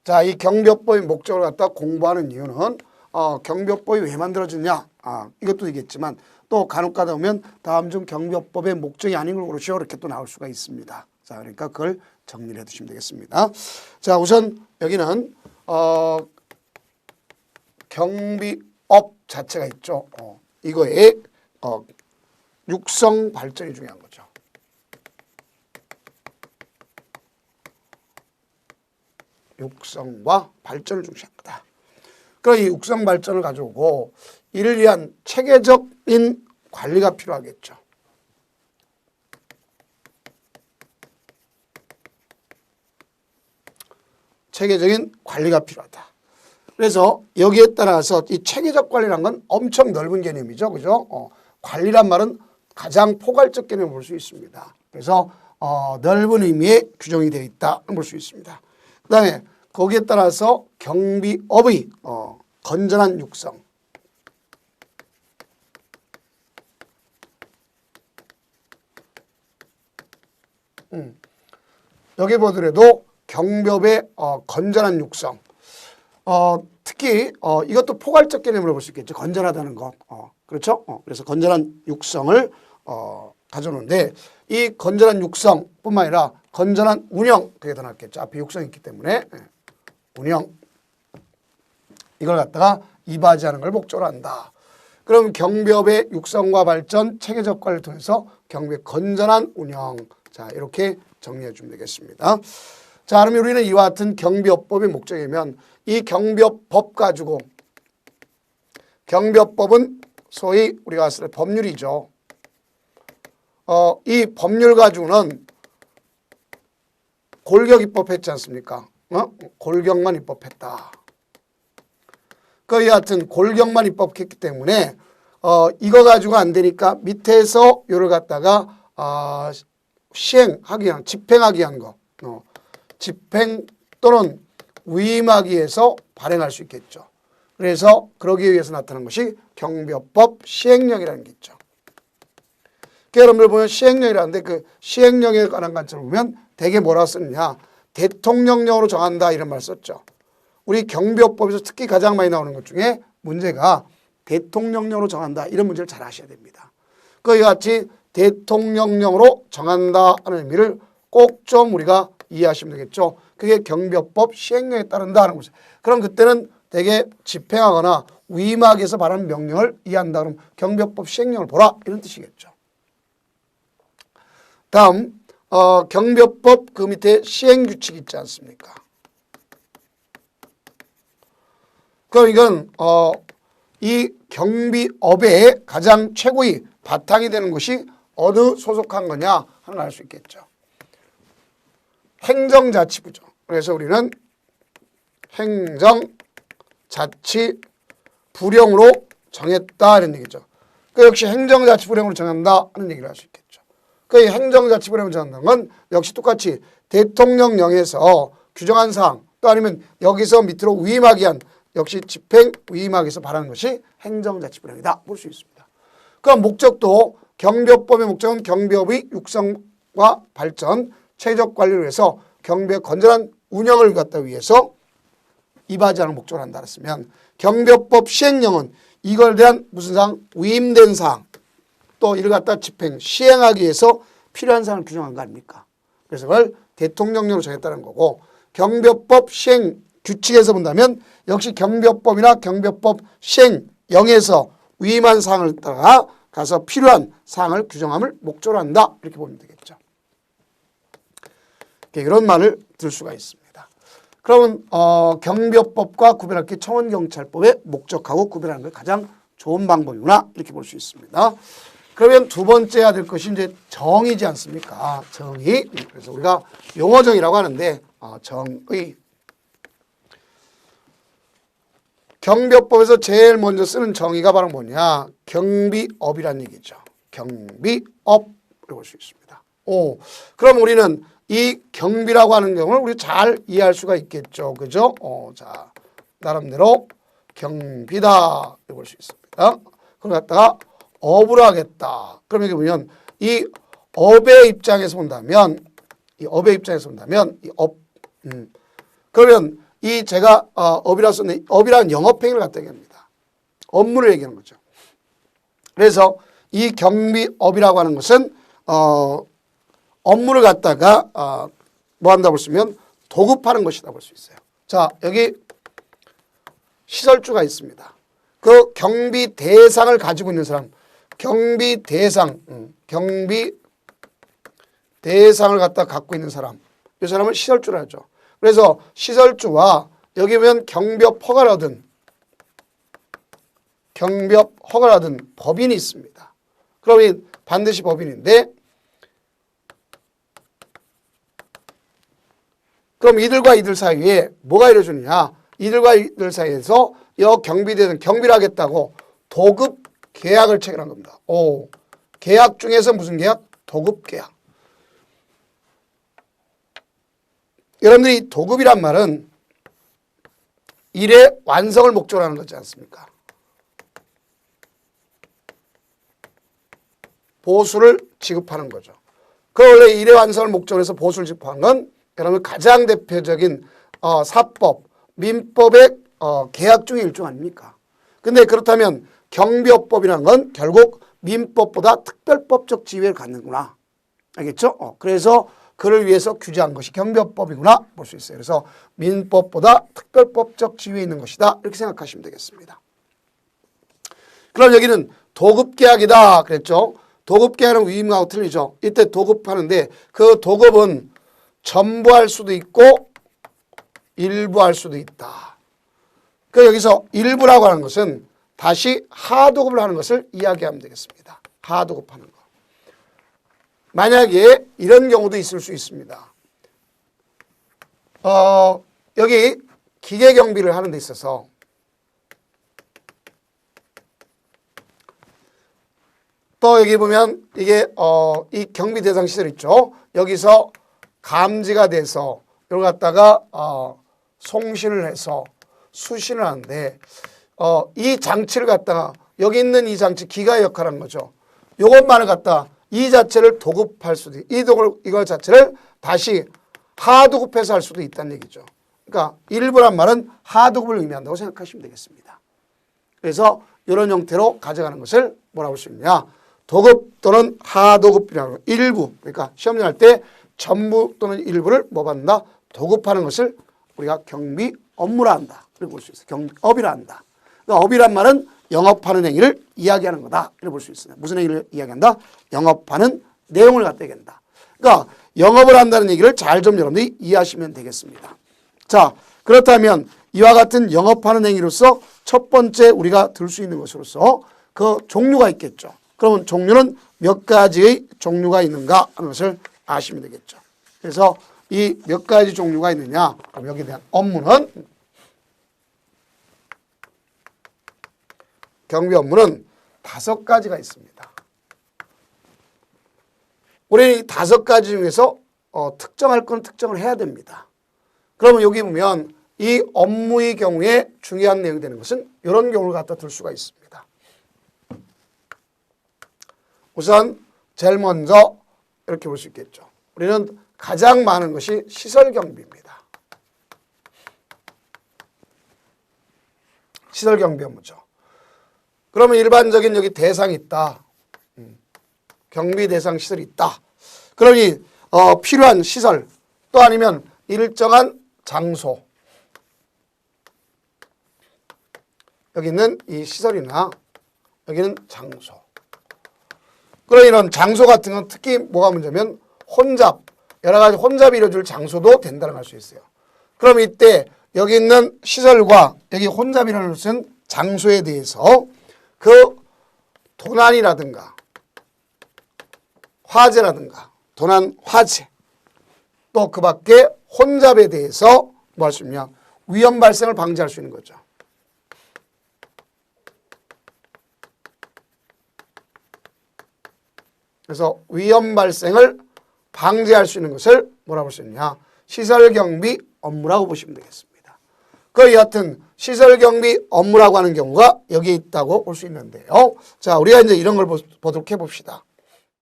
자, 이 경비업법의 목적을 갖다 공부하는 이유는 경비업법이 왜 만들어졌냐? 이것도 있겠지만 또 간혹 가다 보면 다음 중 경비업법의 목적이 아닌 걸 고르시오 이렇게 또 나올 수가 있습니다. 자, 그러니까 그걸 정리를 해두시면 되겠습니다. 자, 우선 여기는 경비업 자체가 있죠. 이거에 육성 발전이 중요한 거죠. 육성과 발전을 중시한 거다. 그럼 이 육성 발전을 가지고 이를 위한 체계적인 관리가 필요하겠죠. 체계적인 관리가 필요하다. 그래서 여기에 따라서 이 체계적 관리라는 건 엄청 넓은 개념이죠. 그죠? 관리란 말은 가장 포괄적 개념을 볼 수 있습니다. 그래서 넓은 의미의 규정이 되어 있다 볼 수 있습니다. 그 다음에 거기에 따라서 경비업의 건전한 육성, 여기 보더라도 경비업의 건전한 육성, 특히 이것도 포괄적 개념으로 볼 수 있겠죠. 건전하다는 것, 그렇죠? 그래서 건전한 육성을 가져오는데 이 건전한 육성뿐만 아니라 건전한 운영, 그게 더 낫겠죠. 앞에 육성이 있기 때문에 운영, 이걸 갖다가 이바지하는 걸 목적으로 한다. 그럼 경비업의 육성과 발전, 체계적 관리를 통해서 경비의 건전한 운영, 자 이렇게 정리해 주면 되겠습니다. 자, 그러면 우리는 이와 같은 경비업법의 목적이면 이 경비업법 가지고, 경비업법은 소위 우리가 봤을 때 법률이죠. 이 법률 가지고는 골격 입법했지 않습니까? 골격만 입법했다. 그와 같은 골격만 입법했기 때문에 이거 가지고 안 되니까 밑에서 요를 갖다가 시행하기 위한, 집행하기 위한 거, 집행 또는 위임하기 위해서 발행할 수 있겠죠. 그래서 그러기 위해서 나타난 것이 경비업법 시행령이라는 게 있죠. 여러분들 보면 시행령이라는데 그 시행령에 관한 관점을 보면 대개 뭐라고 쓰느냐, 대통령령으로 정한다 이런 말 썼죠. 우리 경비업법에서 특히 가장 많이 나오는 것 중에 문제가 대통령령으로 정한다 이런 문제를 잘 아셔야 됩니다. 그와 같이 대통령령으로 정한다 하는 의미를 꼭 좀 우리가 이해하시면 되겠죠. 그게 경비업법 시행령에 따른다 하는 거죠. 그럼 그때는 대개 집행하거나 위임하기 위해서 발하는 명령을 이해한다 그러면 경비업법 시행령을 보라 이런 뜻이겠죠. 다음 경비업법 그 밑에 시행규칙 있지 않습니까? 그럼 이건 이 경비업의 가장 최고의 바탕이 되는 것이 어느 소속한 거냐 하는 걸 알 수 있겠죠. 행정자치부죠. 그래서 우리는 행정자치부령으로 정했다 이런 얘기죠. 그 역시 행정자치부령으로 정한다 하는 얘기를 할 수 있겠죠. 그 행정자치부령으로 정한다는 건 역시 똑같이 대통령령에서 규정한 사항 또 아니면 여기서 밑으로 위임하기 위한 역시 집행 위임하기 위해서 바라는 것이 행정자치부령이다 볼 수 있습니다. 그럼 목적도 경비업법의 목적은 경비업의 육성과 발전, 체계적 관리를 위해서 경비의 건전한 운영을 갖다 위해서 이바지하는 목적을 한다 했으면 경비업법 시행령은 이걸 대한 무슨 사항, 위임된 사항 또 이를 갖다 집행, 시행하기 위해서 필요한 사항을 규정한 거 아닙니까? 그래서 그걸 대통령령으로 정했다는 거고 경비업법 시행 규칙에서 본다면 역시 경비업법이나 경비업법 시행령에서 위임한 사항을 따라 가서 필요한 사항을 규정함을 목적으로 한다 이렇게 보면 되겠죠. 이런 말을 들 수가 있습니다. 그러면 경비업법과 구별할 게 청원경찰법의 목적하고 구별하는 게 가장 좋은 방법이구나 이렇게 볼 수 있습니다. 그러면 두 번째 해야 될 것이 이제 정의지 않습니까? 정의. 그래서 우리가 용어정의라고 하는데 정의. 경비업법에서 제일 먼저 쓰는 정의가 바로 뭐냐? 경비업이란 얘기죠. 경비업으로 볼 수 있습니다. 그럼 우리는 이 경비라고 하는 경우를 우리 잘 이해할 수가 있겠죠. 그죠? 자, 나름대로 경비다. 볼 수 있습니다. 그걸 갖다가 업으로 하겠다. 그럼 여기 보면 이 업의 입장에서 본다면, 이 업, 그러면 이 제가 업이라 썼는데 업이라는 영업행위를 갖다 얘기합니다. 업무를 얘기하는 거죠. 그래서 이 경비업이라고 하는 것은 업무를 갖다가 뭐 한다고 쓰면 도급하는 것이다 볼 수 있어요. 자, 여기 시설주가 있습니다. 그 경비 대상을 가지고 있는 사람, 경비 대상을 갖다 갖고 있는 사람, 이 사람을 시설주라 하죠. 그래서 시설주와 여기 보면 경비업 허가를 얻은 법인이 있습니다. 그러면 반드시 법인인데, 그럼 이들과 이들 사이에 뭐가 이루어지느냐? 이들과 이들 사이에서 경비대상 경비를 하겠다고 도급 계약을 체결한 겁니다. 계약 중에서 무슨 계약? 도급 계약. 여러분들이 도급이란 말은 일의 완성을 목적으로 하는 거지 않습니까? 보수를 지급하는 거죠. 그 원래 일의 완성을 목적으로 해서 보수를 지급하는 건 여러분 가장 대표적인 사법, 민법의 계약 중의 일종 아닙니까? 근데 그렇다면 경비업법이라는 건 결국 민법보다 특별법적 지위를 갖는구나. 알겠죠? 그래서 그를 위해서 규제한 것이 경비업법이구나 볼 수 있어요. 그래서 민법보다 특별법적 지위에 있는 것이다. 이렇게 생각하시면 되겠습니다. 그럼 여기는 도급계약이다 그랬죠. 도급계약은 위임하고 틀리죠. 이때 도급하는데 그 도급은 전부 할 수도 있고 일부 할 수도 있다. 그 여기서 일부라고 하는 것은 다시 하도급을 하는 것을 이야기하면 되겠습니다. 하도급하는 거. 만약에 이런 경우도 있을 수 있습니다. 여기 기계 경비를 하는 데 있어서 또 여기 보면 이게 이 경비 대상 시설 있죠. 여기서 감지가 돼서 이걸 갖다가 송신을 해서 수신을 하는데 이 장치를 갖다가 여기 있는 이 장치 기가의 역할을 하는 거죠. 이것만을 갖다 이 자체를 도급할 수도 이거 자체를 다시 하도급해서 할 수도 있다는 얘기죠. 그러니까 일부란 말은 하도급을 의미한다고 생각하시면 되겠습니다. 그래서 이런 형태로 가져가는 것을 뭐라고 할 수 있느냐. 도급 또는 하도급이라고 일부, 그러니까 시험 할 때 전부 또는 일부를 뭐 받는다? 도급하는 것을 우리가 경비 업무라 한다. 그렇게 볼 수 있어요. 경업이라 한다. 그러니까 업이란 말은 영업하는 행위를 이야기하는 거다. 이렇게 볼 수 있어요. 무슨 행위를 이야기한다? 영업하는 내용을 갖다 얘기한다. 그러니까 영업을 한다는 얘기를 잘 좀 여러분들이 이해하시면 되겠습니다. 자, 그렇다면 이와 같은 영업하는 행위로서 첫 번째 우리가 들 수 있는 것으로서 그 종류가 있겠죠. 그러면 종류는 몇 가지의 종류가 있는가 하는 것을 아시면 되겠죠. 그래서 이 몇 가지 종류가 있느냐? 그럼 여기에 대한 업무는 경비 업무는 5가지가 있습니다. 우리는 이 5가지 중에서 특정할 건 특정을 해야 됩니다. 그러면 여기 보면 이 업무의 경우에 중요한 내용이 되는 것은 이런 경우를 갖다 들 수가 있습니다. 우선 제일 먼저 이렇게 볼 수 있겠죠. 우리는 가장 많은 것이 시설 경비입니다. 시설 경비 업무죠. 그러면 일반적인 여기 대상이 있다. 경비 대상 시설이 있다. 그러니 필요한 시설 또 아니면 일정한 장소 여기는 이 시설이나 여기는 장소. 그러니 이런 장소 같은 건 특히 뭐가 문제냐면 혼잡 여러 가지 혼잡이 이루어질 장소도 된다는 걸 알 수 있어요. 그럼 이때 여기 있는 시설과 여기 혼잡이 일어날 수 있는 장소에 대해서 그 도난이라든가 화재라든가 도난 화재 또 그 밖에 혼잡에 대해서 뭐 할 수 있냐 위험 발생을 방지할 수 있는 거죠. 그래서 위험 발생을 방지할 수 있는 것을 뭐라고 볼 수 있냐 시설 경비 업무라고 보시면 되겠습니다. 그 여하튼 시설 경비 업무라고 하는 경우가 여기에 있다고 볼 수 있는데요. 자, 우리가 이제 이런 걸 보도록 해봅시다.